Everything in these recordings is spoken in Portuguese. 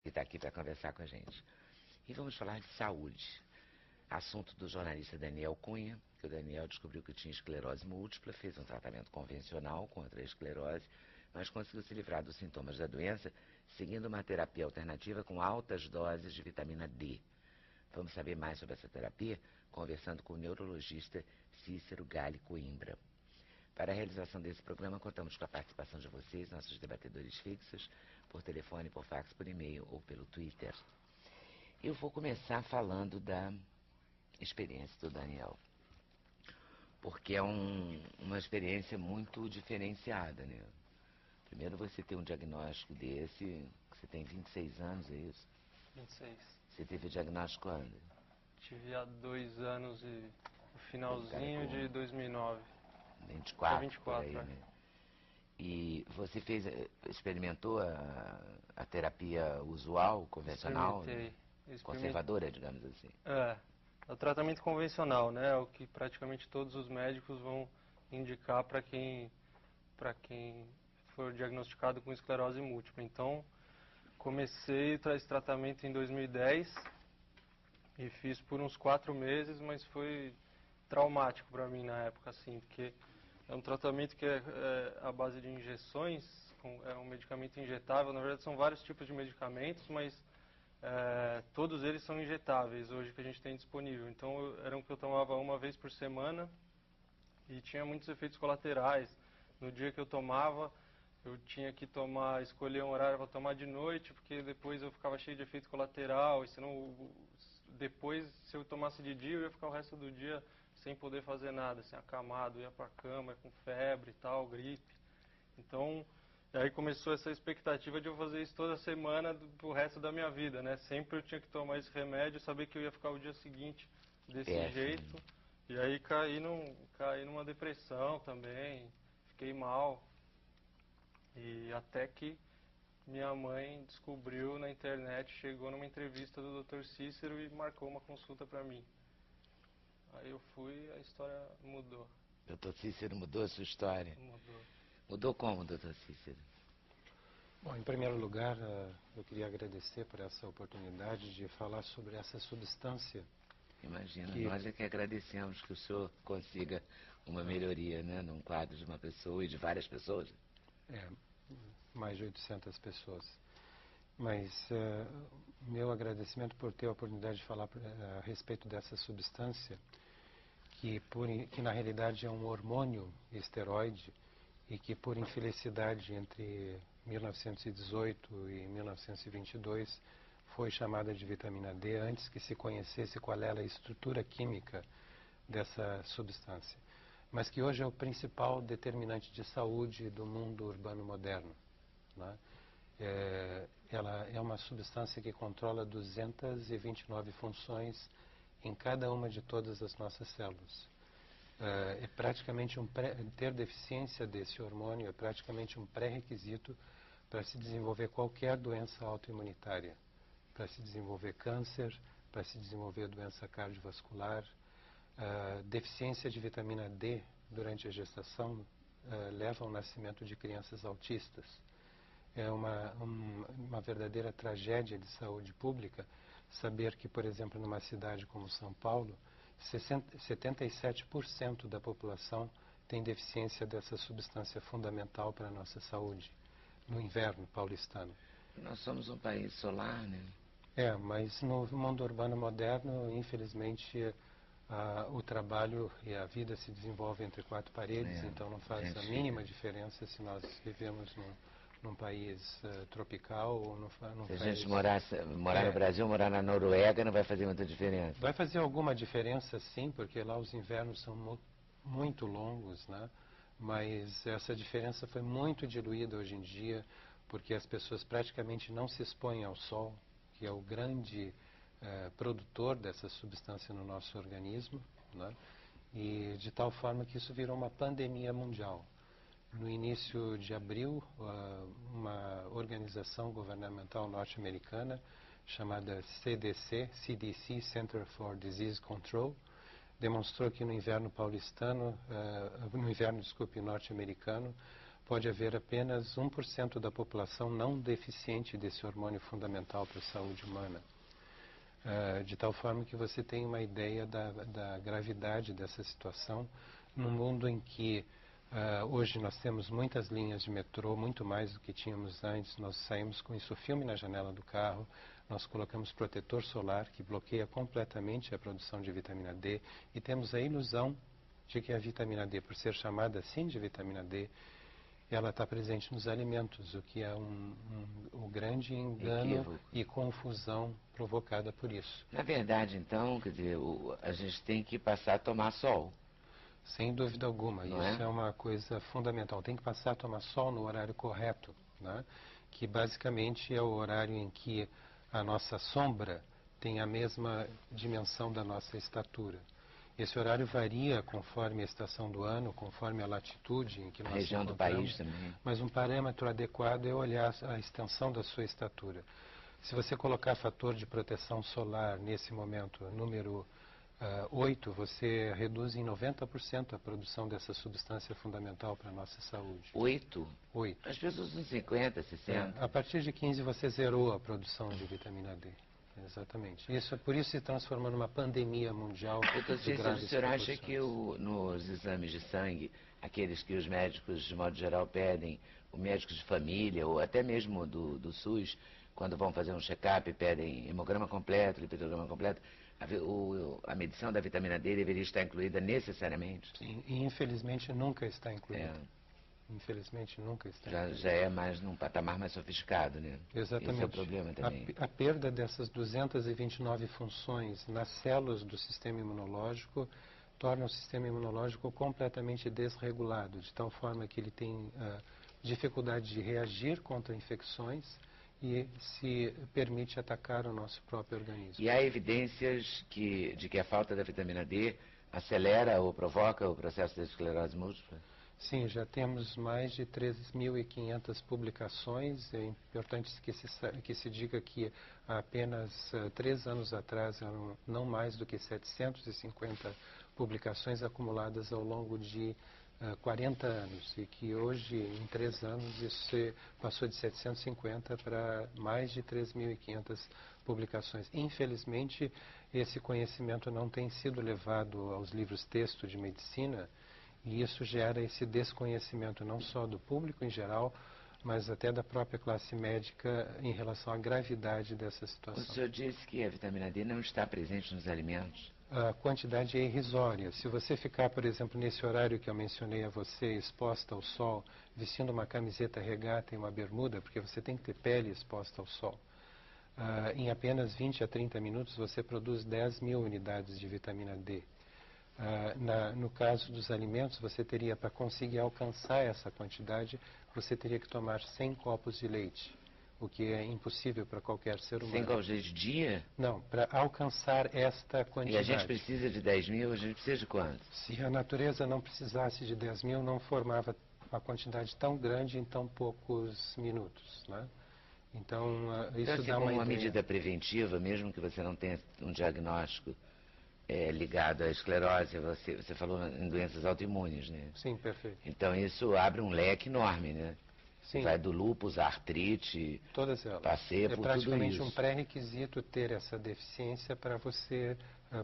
que está aqui para conversar com a gente. E vamos falar de saúde. Assunto do jornalista Daniel Cunha, que o Daniel descobriu que tinha esclerose múltipla, fez um tratamento convencional contra a esclerose, mas conseguiu se livrar dos sintomas da doença, seguindo uma terapia alternativa com altas doses de vitamina D. Vamos saber mais sobre essa terapia, conversando com o neurologista Cícero Galli Coimbra. Para a realização desse programa, contamos com a participação de vocês, nossos debatedores fixos, por telefone, por fax, por e-mail ou pelo Twitter. Eu vou começar falando da experiência do Daniel, porque é uma experiência muito diferenciada, né? Primeiro você tem um diagnóstico desse, você tem 26 anos, é isso? 26. Você teve o diagnóstico quando? Tive há 2 anos e no finalzinho de 2009. 24, 24, por aí, né? E você experimentou a terapia usual, convencional, né? Conservadora, digamos assim? É o tratamento convencional, né? É o que praticamente todos os médicos vão indicar para quem for diagnosticado com esclerose múltipla. Então, comecei esse tratamento em 2010 e fiz por uns 4 meses, mas foi traumático para mim na época, assim, porque é um tratamento que é à base de injeções, é um medicamento injetável. Na verdade, são vários tipos de medicamentos, mas todos eles são injetáveis hoje que a gente tem disponível. Então, era um que eu tomava uma vez por semana e tinha muitos efeitos colaterais. No dia que eu tomava, eu tinha que escolher um horário para tomar de noite, porque depois eu ficava cheio de efeito colateral, e senão, depois, se eu tomasse de dia, eu ia ficar o resto do dia sem poder fazer nada, assim, acamado, ia pra cama, com febre e tal, gripe. Então, aí começou essa expectativa de eu fazer isso toda semana pro resto da minha vida, né? Sempre eu tinha que tomar esse remédio, saber que eu ia ficar o dia seguinte desse jeito. E aí caí numa depressão também, fiquei mal. E até que minha mãe descobriu na internet, chegou numa entrevista do Dr. Cícero e marcou uma consulta pra mim. Aí eu fui, a história mudou. Dr. Cícero mudou a sua história? Mudou. Mudou como, Dr. Cícero? Bom, em primeiro lugar, eu queria agradecer por essa oportunidade de falar sobre essa substância. Imagina, nós é que agradecemos que o senhor consiga uma melhoria, né, num quadro de uma pessoa e de várias pessoas. Mais de 800 pessoas. Mas meu agradecimento por ter a oportunidade de falar a respeito dessa substância, que na realidade é um hormônio esteroide e que, por infelicidade, entre 1918 e 1922, foi chamada de vitamina D antes que se conhecesse qual era a estrutura química dessa substância, mas que hoje é o principal determinante de saúde do mundo urbano moderno, né? Ela é uma substância que controla 229 funções em cada uma de todas as nossas células. É praticamente ter deficiência desse hormônio é praticamente um pré-requisito para se desenvolver qualquer doença autoimunitária, para se desenvolver câncer, para se desenvolver doença cardiovascular. Deficiência de vitamina D durante a gestação leva ao nascimento de crianças autistas. É uma verdadeira tragédia de saúde pública saber que, por exemplo, numa cidade como São Paulo, 77% da população tem deficiência dessa substância fundamental para a nossa saúde, no inverno paulistano. Nós somos um país solar, né? Mas no mundo urbano moderno, infelizmente, o trabalho e a vida se desenvolvem entre 4 paredes, então não faz a mínima diferença se nós vivemos num país tropical ou num país... Se a gente morar no Brasil, morar na Noruega, não vai fazer muita diferença? Vai fazer alguma diferença, sim, porque lá os invernos são muito longos, né? Mas essa diferença foi muito diluída hoje em dia, porque as pessoas praticamente não se expõem ao sol, que é o grande produtor dessa substância no nosso organismo, né? E de tal forma que isso virou uma pandemia mundial. No início de abril, uma organização governamental norte-americana chamada CDC, Center for Disease Control, demonstrou que no inverno norte-americano, pode haver apenas 1% da população não deficiente desse hormônio fundamental para a saúde humana. De tal forma que você tem uma ideia da gravidade dessa situação num mundo em que hoje nós temos muitas linhas de metrô, muito mais do que tínhamos antes. Nós saímos com isso filme na janela do carro, nós colocamos protetor solar que bloqueia completamente a produção de vitamina D e temos a ilusão de que a vitamina D, por ser chamada assim de vitamina D, ela está presente nos alimentos, o que é um grande engano Equívoco. e confusão provocada por isso. Na verdade, então, quer dizer, a gente tem que passar a tomar sol. Sem dúvida alguma, Não isso é? é uma coisa fundamental. Tem que passar a tomar sol no horário correto, né? Que basicamente é o horário em que a nossa sombra tem a mesma dimensão da nossa estatura. Esse horário varia conforme a estação do ano, conforme a latitude em que A nós região do encontramos, país também. mas um parâmetro adequado é olhar a extensão da sua estatura. Se você colocar fator de proteção solar nesse momento, número 8, você reduz em 90% a produção dessa substância fundamental para a nossa saúde. 8? 8. As pessoas usam 50, 60. A partir de 15 você zerou a produção de vitamina D. Exatamente. Por isso se transformou numa pandemia mundial Doutor de Cícero, o graves senhor acha proporções. que nos exames de sangue, aqueles que os médicos, de modo geral, pedem, os médicos de família, ou até mesmo do SUS, quando vão fazer um check-up, pedem hemograma completo, lipidograma completo, a medição da vitamina D deveria estar incluída necessariamente? Sim, e infelizmente nunca está incluída. É, Infelizmente nunca está já incluída. é mais num patamar mais sofisticado, né? Exatamente. Esse é o problema também. A perda dessas 229 funções nas células do sistema imunológico torna o sistema imunológico completamente desregulado, de tal forma que ele tem dificuldade de reagir contra infecções e se permite atacar o nosso próprio organismo. E há evidências de que a falta da vitamina D acelera ou provoca o processo da esclerose múltipla? Sim, já temos mais de 3.500 publicações. É importante que se diga que há apenas 3 anos atrás eram não mais do que 750 publicações acumuladas ao longo de 40 anos e que hoje, em 3 anos, isso passou de 750 para mais de 3.500 publicações. Infelizmente, esse conhecimento não tem sido levado aos livros-texto de medicina e isso gera esse desconhecimento não só do público em geral, mas até da própria classe médica em relação à gravidade dessa O situação. senhor disse que a vitamina D não está presente nos alimentos. A quantidade é irrisória. Se você ficar, por exemplo, nesse horário que eu mencionei a você, exposta ao sol, vestindo uma camiseta regata e uma bermuda, porque você tem que ter pele exposta ao sol, em apenas 20 a 30 minutos você produz 10.000 unidades de vitamina D. No caso dos alimentos, você teria, para conseguir alcançar essa quantidade, você teria que tomar 100 copos de leite, o que é impossível para qualquer ser humano. 100 copos de dia? Não, para alcançar esta quantidade. E a gente precisa de 10.000, a gente precisa de quanto? Se a natureza não precisasse de 10.000, não formava uma quantidade tão grande em tão poucos minutos, né? Então, isso Então, assim, dá como uma uma ideia. medida preventiva, mesmo que você não tenha um diagnóstico ligado à esclerose, você falou em doenças autoimunes, né? Sim, perfeito. Então isso abre um leque enorme, né? Sim. Vai do lúpus à artrite, Todas elas. passeia por tudo praticamente isso. um pré-requisito ter essa deficiência para você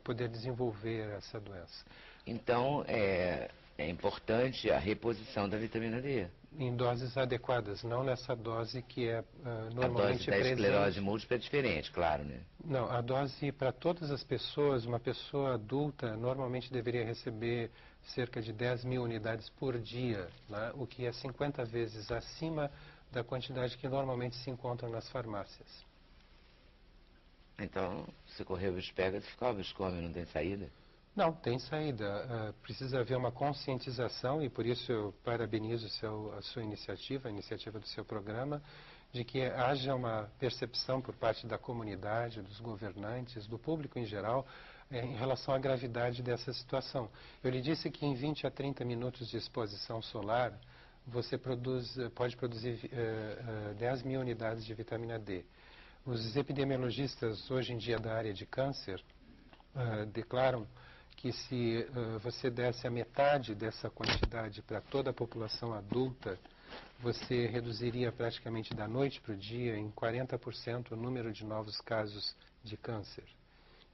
poder desenvolver essa doença. Então é importante a reposição da vitamina D. Em doses adequadas, não nessa dose que é A normalmente dose da presente. esclerose múltipla é diferente, claro, né? Não, a dose para todas as pessoas, uma pessoa adulta normalmente deveria receber cerca de 10.000 unidades por dia, né? O que é 50 vezes acima da quantidade que normalmente se encontra nas farmácias. Então, se correr o bicho pega, se ficar o bicho come, não tem saída? Não, tem saída. Precisa haver uma conscientização e por isso eu parabenizo a sua iniciativa, a iniciativa do seu programa, de que haja uma percepção por parte da comunidade, dos governantes, do público em geral, em relação à gravidade dessa situação. Eu lhe disse que em 20 a 30 minutos de exposição solar, você pode produzir 10.000 unidades de vitamina D. Os epidemiologistas, hoje em dia, da área de câncer, declaram que se você desse a metade dessa quantidade para toda a população adulta, você reduziria praticamente da noite para o dia em 40% o número de novos casos de câncer.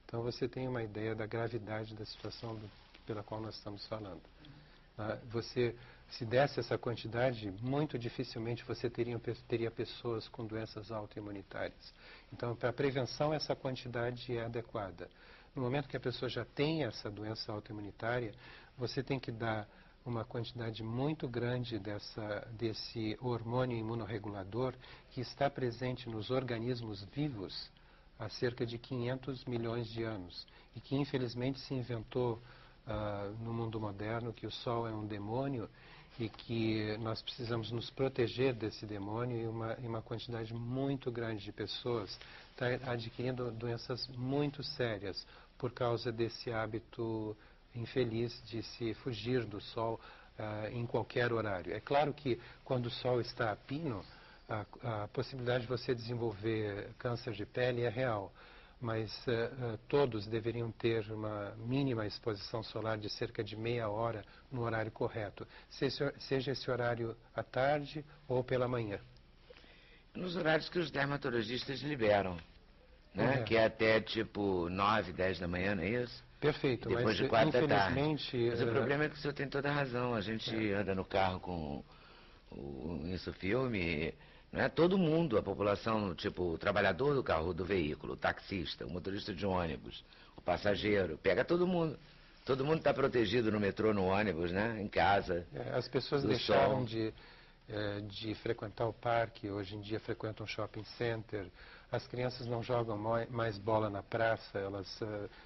Então você tem uma ideia da gravidade da situação pela qual nós estamos falando. Você, se desse essa quantidade, muito dificilmente você teria pessoas com doenças autoimunitárias. Então, para a prevenção, essa quantidade é adequada. No momento que a pessoa já tem essa doença autoimunitária, você tem que dar uma quantidade muito grande desse hormônio imunorregulador que está presente nos organismos vivos há cerca de 500 milhões de anos e que infelizmente se inventou no mundo moderno que o Sol é um demônio e que nós precisamos nos proteger desse demônio e uma quantidade muito grande de pessoas está adquirindo doenças muito sérias por causa desse hábito infeliz de se fugir do Sol em qualquer horário. É claro que quando o Sol está a pino, a possibilidade de você desenvolver câncer de pele é real, mas todos deveriam ter uma mínima exposição solar de cerca de meia hora no horário correto, seja esse horário à tarde ou pela manhã. Nos horários que os dermatologistas liberam, né? Que é até tipo 9, 10 da manhã, não é isso? Perfeito, depois mas de 4 da tarde. infelizmente... Mas o problema é que o senhor tem toda a razão. A gente anda no carro com isso filme, não é? Todo mundo, a população, tipo, o trabalhador do carro, do veículo, o taxista, o motorista de ônibus, o passageiro, pega todo mundo. Todo mundo está protegido no metrô, no ônibus, né? Em casa. As pessoas deixaram de frequentar o parque, hoje em dia frequentam o shopping center. As crianças não jogam mais bola na praça, elas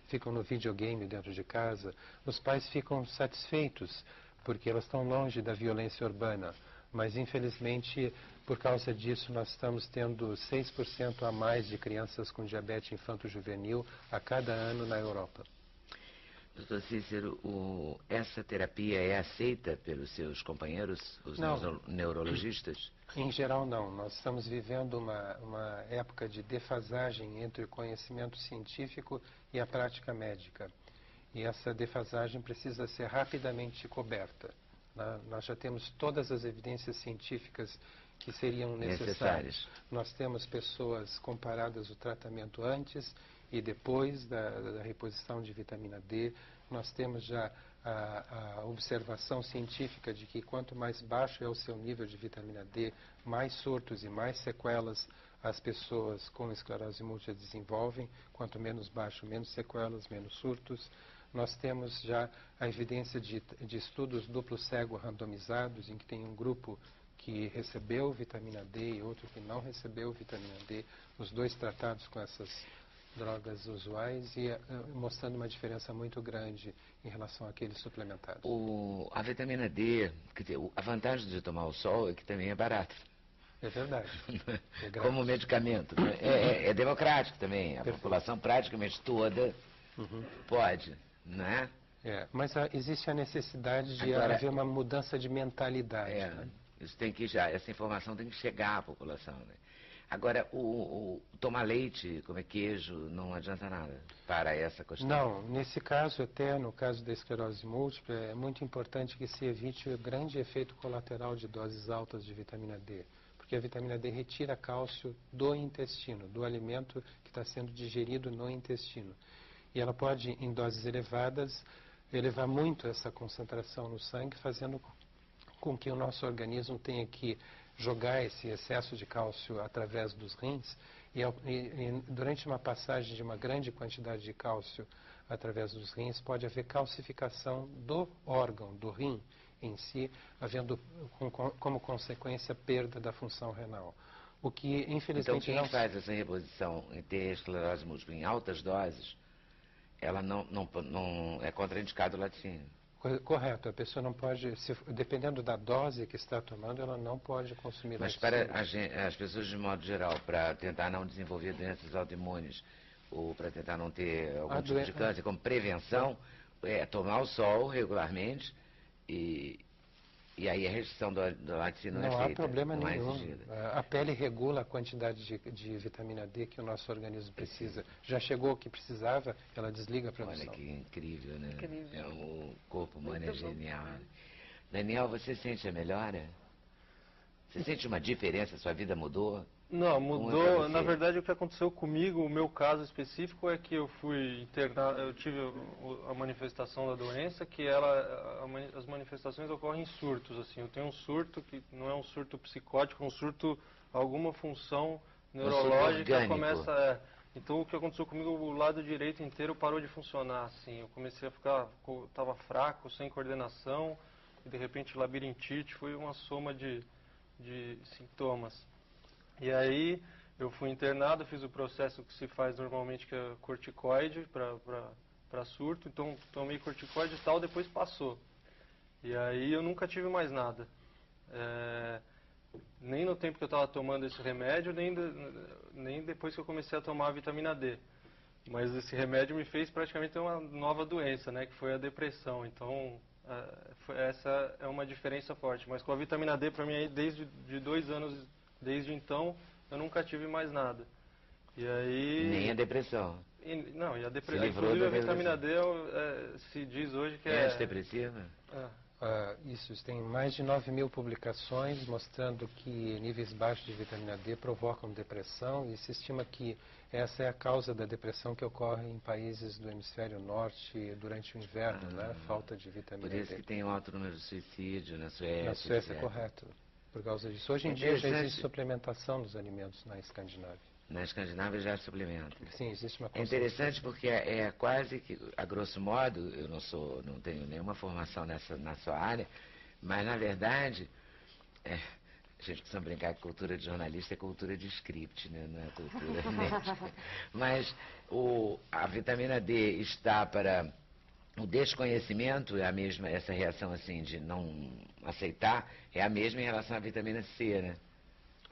ficam no videogame dentro de casa. Os pais ficam satisfeitos porque elas estão longe da violência urbana. Mas, infelizmente, por causa disso, nós estamos tendo 6% a mais de crianças com diabetes infanto-juvenil a cada ano na Europa. Doutor Cícero, essa terapia é aceita pelos seus companheiros, os neurologistas? Em geral, não. Nós estamos vivendo uma época de defasagem entre o conhecimento científico e a prática médica. E essa defasagem precisa ser rapidamente coberta. Nós já temos todas as evidências científicas que seriam necessárias. Nós temos pessoas comparadas o tratamento antes e depois da reposição de vitamina D. Nós temos já a observação científica de que quanto mais baixo é o seu nível de vitamina D, mais surtos e mais sequelas as pessoas com esclerose múltipla desenvolvem. Quanto menos baixo, menos sequelas, menos surtos. Nós temos já a evidência de estudos duplo cego randomizados, em que tem um grupo que recebeu vitamina D e outro que não recebeu vitamina D, os dois tratados com essas drogas usuais e mostrando uma diferença muito grande em relação àqueles suplementados. A vitamina D, quer dizer, a vantagem de tomar o sol é que também é barato. É verdade. É como medicamento. É democrático também. A população praticamente toda pode, né? Mas existe a necessidade de haver uma mudança de mentalidade. Né? Isso tem que essa informação tem que chegar à população, né? Agora, tomar leite, comer queijo, não adianta nada para essa questão? Não, nesse caso, até no caso da esclerose múltipla, é muito importante que se evite o grande efeito colateral de doses altas de vitamina D, porque a vitamina D retira cálcio do intestino, do alimento que está sendo digerido no intestino. E ela pode, em doses elevadas, elevar muito essa concentração no sangue, fazendo com que o nosso organismo tenha que jogar esse excesso de cálcio através dos rins e durante uma passagem de uma grande quantidade de cálcio através dos rins pode haver calcificação do órgão, do rim em si, havendo como consequência perda da função renal. O que infelizmente então, quem faz essa reposição em ter esclerose múltipla em altas doses, ela não é contraindicado o laticínio? Correto, a pessoa não pode, dependendo da dose que está tomando, ela não pode consumir laticínio. Mas para as pessoas de modo geral, para tentar não desenvolver doenças autoimunes ou para tentar não ter algum tipo de câncer, como prevenção, tomar o sol regularmente e aí a restrição do laticínio não é feita. Não há problema nenhum. A pele regula a quantidade de vitamina D que o nosso organismo precisa. Já chegou o que precisava, ela desliga a produção. Olha que incrível, né? Incrível. O corpo humano é genial. Daniel, você sente a melhora? Você sente uma diferença? Sua vida mudou? Não, Como é pra mudou. você? Na verdade, o que aconteceu comigo, o meu caso específico, é que eu fui internado, eu tive a manifestação da doença, que as manifestações ocorrem em surtos, assim. Eu tenho um surto que não é um surto psicótico, é um surto, alguma função neurológica orgânico. começa. Então, o que aconteceu comigo, o lado direito inteiro parou de funcionar, assim. Eu comecei a estava fraco, sem coordenação, e de repente labirintite, foi uma soma de sintomas. E aí eu fui internado, fiz o processo que se faz normalmente, que é corticoide para surto, então tomei corticoide e tal, depois passou. E aí eu nunca tive mais nada. Nem no tempo que eu estava tomando esse remédio, nem depois que eu comecei a tomar a vitamina D. Mas esse remédio me fez praticamente ter uma nova doença, né, que foi a depressão. Então, essa é uma diferença forte. Mas com a vitamina D, para mim, aí, desde de 2 anos, desde então, eu nunca tive mais nada. E aí... Nem a depressão. Não, e a Se depressão... livrou Inclusive, da a vitamina D depressão. se diz hoje que É antidepressiva? Isso, tem mais de 9.000 publicações mostrando que níveis baixos de vitamina D provocam depressão, e se estima que essa é a causa da depressão que ocorre em países do hemisfério norte durante o inverno, né? Falta de vitamina D. Por isso que tem um alto número de suicídio na Suécia. Na Suécia, etc. correto. Por causa disso. Hoje em dia já existe suplementação dos alimentos na Escandinávia. Na Escandinávia já suplementa. Sim, existe uma É interessante porque é quase que, a grosso modo, eu não tenho nenhuma formação na sua área, mas na verdade, a gente precisa brincar que cultura de jornalista é cultura de script, né? Não é cultura médica. Mas a vitamina D está para o desconhecimento, é a mesma, essa reação assim de não aceitar, é a mesma em relação à vitamina C, né?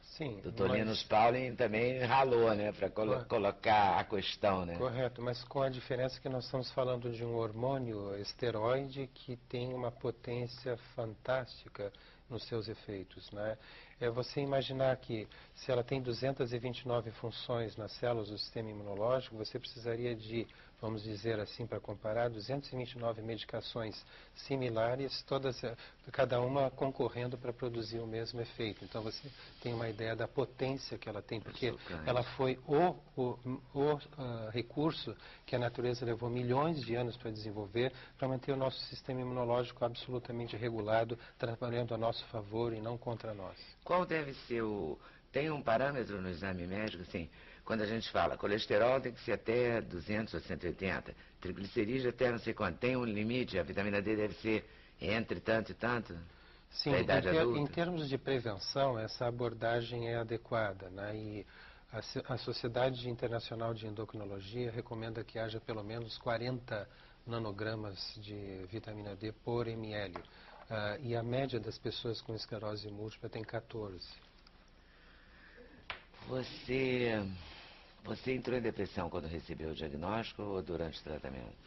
Sim, Dr. Linus Pauling também ralou, né, para colocar a questão, né? Correto, mas com a diferença que nós estamos falando de um hormônio esteroide que tem uma potência fantástica nos seus efeitos, né? É você imaginar que se ela tem 229 funções nas células do sistema imunológico, você precisaria de, vamos dizer assim, para comparar, 229 medicações similares, cada uma concorrendo para produzir o mesmo efeito. Então você tem uma ideia da potência que ela tem, porque ela foi o recurso que a natureza levou milhões de anos para desenvolver, para manter o nosso sistema imunológico absolutamente regulado, trabalhando a nosso favor e não contra nós. Qual deve ser Tem um parâmetro no exame médico, assim, quando a gente fala colesterol tem que ser até 200 ou 180, triglicerídeos até não sei quanto, tem um limite, a vitamina D deve ser entre tanto e tanto? Sim, da idade adulta? Em termos de prevenção, essa abordagem é adequada, né? E a Sociedade Internacional de Endocrinologia recomenda que haja pelo menos 40 nanogramas de vitamina D por ml. E a média das pessoas com esclerose múltipla tem 14. Você entrou em depressão quando recebeu o diagnóstico ou durante o tratamento?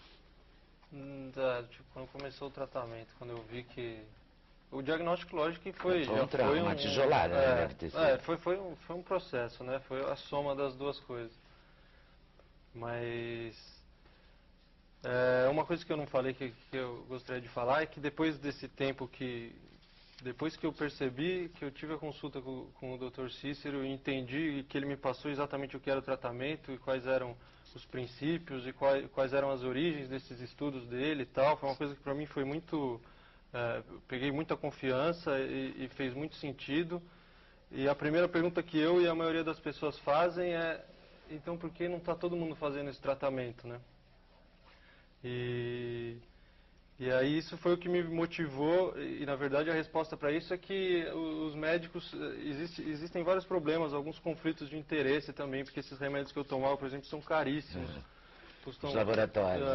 Quando começou o tratamento, quando eu vi que... O diagnóstico, lógico, que foi... Foi uma tijolada, né? Deve ter sido. Foi um processo, né? Foi a soma das duas coisas. Mas... uma coisa que eu não falei que eu gostaria de falar é que depois desse tempo depois que eu percebi que eu tive a consulta com o Dr. Cícero e entendi que ele me passou exatamente o que era o tratamento e quais eram os princípios e quais eram as origens desses estudos dele e tal, foi uma coisa que para mim foi muito... peguei muita confiança e fez muito sentido. E a primeira pergunta que eu e a maioria das pessoas fazem é: então por que não está todo mundo fazendo esse tratamento, né? E aí isso foi o que me motivou, e na verdade a resposta para isso é que os médicos, existem vários problemas, alguns conflitos de interesse também, porque esses remédios que eu tomava, por exemplo, são caríssimos. Os laboratórios.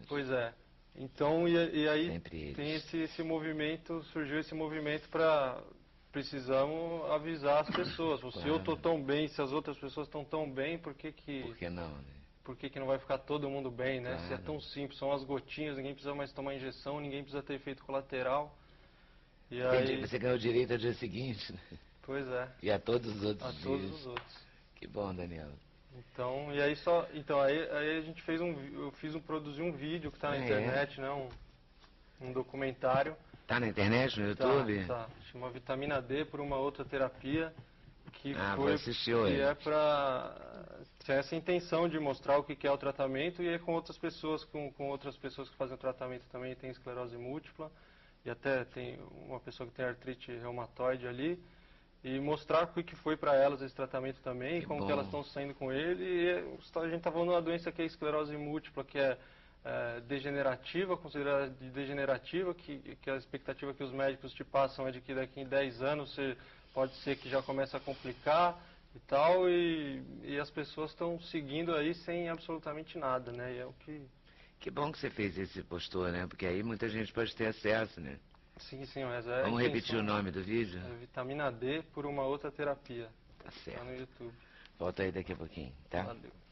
Pois é. Então, e aí tem esse movimento, surgiu esse movimento para... Precisamos avisar as pessoas. Se eu estou tão bem, se as outras pessoas estão tão bem, por que não, né? Por que não vai ficar todo mundo bem, né? Claro. Se é tão simples, são as gotinhas, ninguém precisa mais tomar injeção, ninguém precisa ter efeito colateral. E aí... Você ganhou direito ao dia seguinte, né? Pois é. E a todos os outros dias. A todos os outros. Que bom, Daniel. Então, e aí aí a gente produzi um vídeo que está na internet, né? Um documentário. Tá na internet, no YouTube? Tá. Chama Vitamina D por uma outra terapia que Vou assistir que hoje. é para tem essa intenção de mostrar o que que é o tratamento e é com outras pessoas, com outras pessoas que fazem o tratamento também tem esclerose múltipla e até tem uma pessoa que tem artrite reumatoide ali e mostrar o que foi para elas esse tratamento também, Que como bom. que elas estão saindo com ele. E a gente está falando de uma doença que é esclerose múltipla, que é degenerativa, considerada degenerativa, que a expectativa que os médicos te passam é de que daqui em 10 anos você pode ser que já comece a complicar e tal, e as pessoas estão seguindo aí sem absolutamente nada, né? E é o que... Que bom que você fez esse postor, né? Porque aí muita gente pode ter acesso, né? Sim, mas é a Vamos repetir o intenção. nome do vídeo? É vitamina D por uma outra terapia. Tá Tá no certo. YouTube. Volta aí daqui a pouquinho, tá? Valeu.